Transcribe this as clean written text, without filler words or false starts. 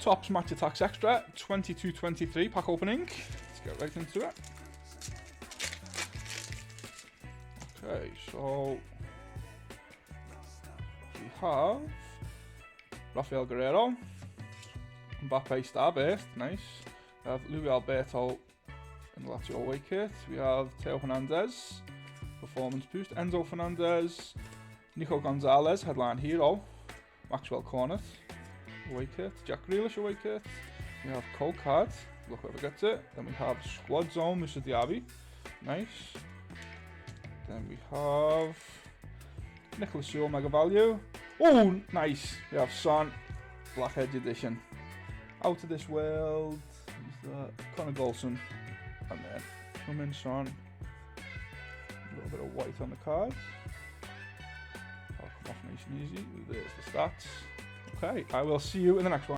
Topps Match Attax Extra 22-23 pack opening. Let's get right into it. Okay, so we have Rafael Guerreiro, Mbappe Starbase, nice. We have Luis Alberto in the Lazio away kit. We have Theo Hernandez, Performance Boost, Enzo Fernandez, Nico Gonzalez, Headline Hero, Maxwell Cornet, away kit, Jack Grealish away kit. We have Cold Card, look whoever gets it. Then we have Squad Zone, Mr. Diaby, nice. Then we have Nicholas Sewell, Mega Value. Oh, nice. We have Son, Black Edge Edition. Out of This World, who's that? Connor Golson. And then Heung-Min Son. A little bit of white on the card. That'll come off nice and easy. There's the stats. Okay, I will see you in the next one.